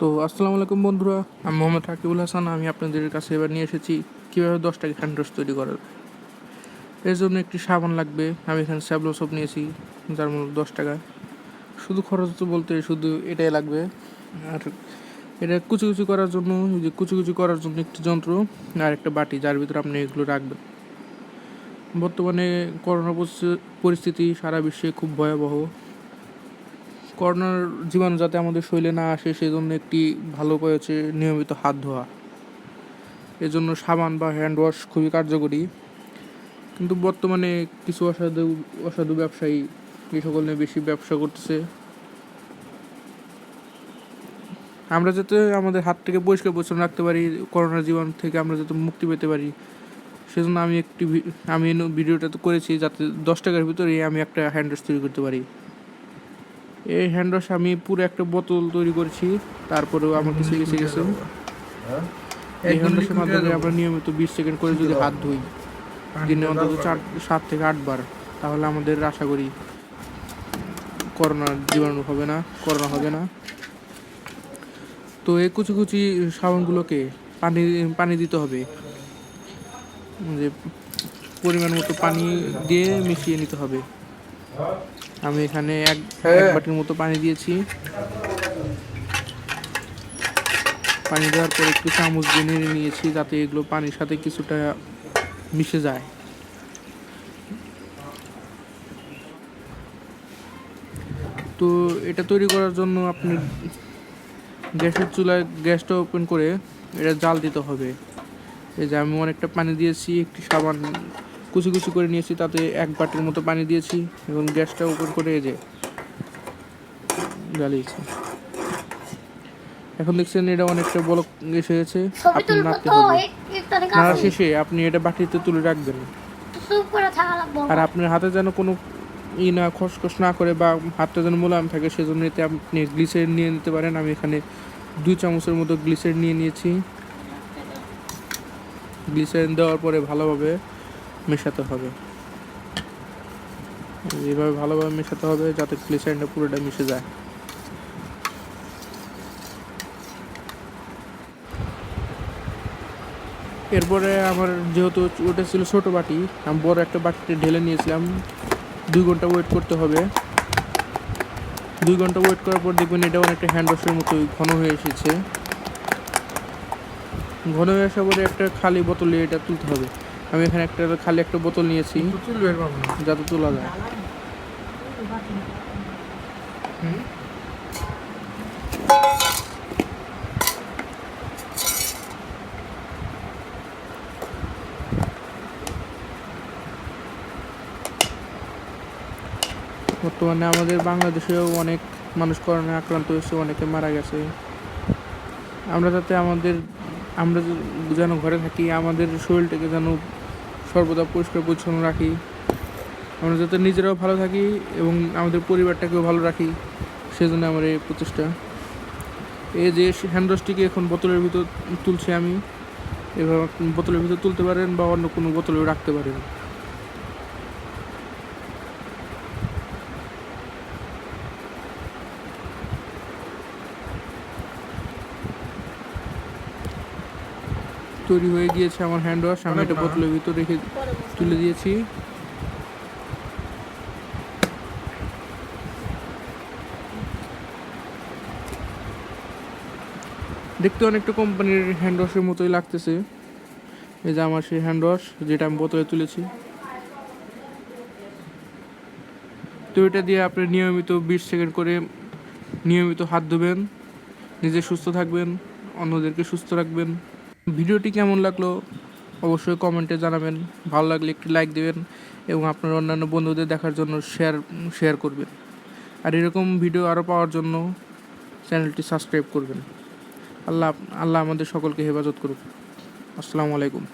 তো আসসালামু আলাইকুম বন্ধুরা, আমি মোহাম্মদ রাকিবুল হাসান। আমি আপনাদের কাছে এবার নিয়ে এসেছি কীভাবে 10 টাকা হ্যান্ডওয়াশ তৈরি করার। এর জন্য একটি সাবান লাগবে। আমি এখানে স্যাভলন সোপ নিয়েছি, যার মূল্য 10 টাকা। শুধু খরচ বলতে শুধু এটাই লাগবে। আর এটা কুচি করার জন্য, যে কুচি করার জন্য একটি যন্ত্র আর একটা বাটি, যার ভিতরে আপনি এগুলো রাখবেন। বর্তমানে করোনা পরিস্থিতি সারা বিশ্বে খুব ভয়াবহ। করোনার জীবাণু যাতে আমাদের শরীরে না আসে, সেজন্য একটি ভালো উপায় হচ্ছে নিয়মিত হাত ধোয়া। এজন্য সাবান বা হ্যান্ড ওয়াশ খুবই কার্যকরী। কিন্তু বর্তমানে কিছু অসাধু ব্যবসায়ী এই সকল নিয়ে বেশি ব্যবসা করতেছে। আমরা যাতে আমাদের হাতটাকে পরিষ্কার পরিচ্ছন্ন রাখতে পারি, করোনার জীবাণু থেকে আমরা যাতে মুক্তি পেতে পারি, সেজন্য আমি ভিডিওটা তো করেছি যাতে 10 টাকার ভিতরে আমি একটা হ্যান্ড ওয়াশ তৈরি করতে পারি। এই হ্যান্ড ওয়াশ আমি পুরো একটা বোতল তৈরি করেছি, তারপরেও আমার কিছু বেঁচে গেছে। এই হ্যান্ড ওয়াশের মাধ্যমে আমরা নিয়মিত 20 সেকেন্ড করে যদি হাত ধুই, দিনে অন্তত 7 থেকে 8 বার, তাহলে আমাদের আশা করি করোনা হবে না। তো এই কুচি সাবানগুলোকে পানি দিতে হবে, যে পরিমাণ মতো পানি দিয়ে মিশিয়ে নিতে হবে। আমি এখানে এক বাটির মতো পানি দিয়েছি। পানি দেওয়ার পর একটু চামচ দিয়ে নেড়ে নিয়েছি, যাতে এগুলো পানির সাথে কিছুটা মিশে যায়। তো এটা তৈরি করার জন্য আপনি গ্যাসের চুলায় গ্যাসটা ওপেন করে এটা জাল দিতে হবে। এই যে আমি অনেকটা পানি দিয়েছি, একটি সাবান কুচি করে নিয়েছি, তাতে 1 বাটির মতো পানি দিয়েছি। এখন গ্যাসটা ওপেন করে এই যে জ্বালিয়েছি। এখন দেখছেন এটা অনেকটা বলক এসে গেছে। আপনি নাড়তে হবে, নাড়া শেষে আপনি এটা বাটিতে তুলে রাখবেন। আর আপনার হাতে যেন কোনো খসখস না করে বা হাতটা যেন মোলায়েম থাকে, সেজন্য এতে আপনি গ্লিসারিন নিয়ে নিতে পারেন। আমি এখানে 2 চামচের মতো গ্লিসারিন নিয়ে নিয়েছি। গ্লিসারিন দেওয়ার পরে ভালোভাবে মেশাতে হবে। এইভাবে ভালোভাবে মেশাতে হবে যাতে গ্লিসারিনটা পুরোটা মিশে যায়। এরপরে আমার যেহেতু ওটা ছিল ছোটো বাটি, আমি বড় একটা বাটিতে ঢেলে নিয়েছিলাম। 2 ঘন্টা ওয়েট করতে হবে। 2 ঘন্টা ওয়েট করার পর দেখবেন এটা অনেকটা হ্যান্ড ওয়াশের মতোই ঘন হয়ে এসেছে। ঘন হয়ে আসার পরে একটা খালি বোতলে এটা তুলতে হবে। আমি এখানে খালি একটা বোতল নিয়েছি, যাতে তোলা যায়। বর্তমানে আমাদের বাংলাদেশেও অনেক মানুষ করোনায় আক্রান্ত হয়েছে, অনেকে মারা গেছে। আমরা যেন ঘরে থাকি, আমাদের শরীরটাকে যেন সর্বদা পরিষ্কার পরিচ্ছন্ন রাখি। আমরা যাতে নিজেরাও ভালো থাকি এবং আমাদের পরিবারটাকেও ভালো রাখি, সেজন্য আমার এই প্রচেষ্টা। এই যে হ্যান্ড ওয়াশটিকে এখন বোতলের ভিতর তুলছি আমি। এভাবে বোতলের ভিতর তুলতে পারেন বা অন্য কোনো বোতলেও রাখতে পারেন। তৈরি হয়ে গিয়েছে আমার হ্যান্ড ওয়াশ। আমি এটা বোতলের ভিতর রেখে তুলে দিয়েছি। দেখতে অনেকটা কোম্পানির হ্যান্ড ওয়াশের মতোই লাগতেছে। এই যে আমার সেই হ্যান্ড ওয়াশ, যেটা আমি বোতলে তুলেছি। তো এটা দিয়ে আপনি নিয়মিত 20 সেকেন্ড করে নিয়মিত হাত ধুবেন। নিজে সুস্থ থাকবেন, অন্যদেরকে সুস্থ রাখবেন। ভিডিওটি কেমন লাগলো অবশ্যই কমেন্টে জানাবেন। ভালো লাগলে একটি লাইক দেবেন এবং আপনার অন্যান্য বন্ধুদের দেখার জন্য শেয়ার করবেন। আর এরকম ভিডিও আরও পাওয়ার জন্য চ্যানেলটি সাবস্ক্রাইব করবেন। আল্লাহ আমাদের সকলকে হেফাজত করুন। আসসালামু আলাইকুম।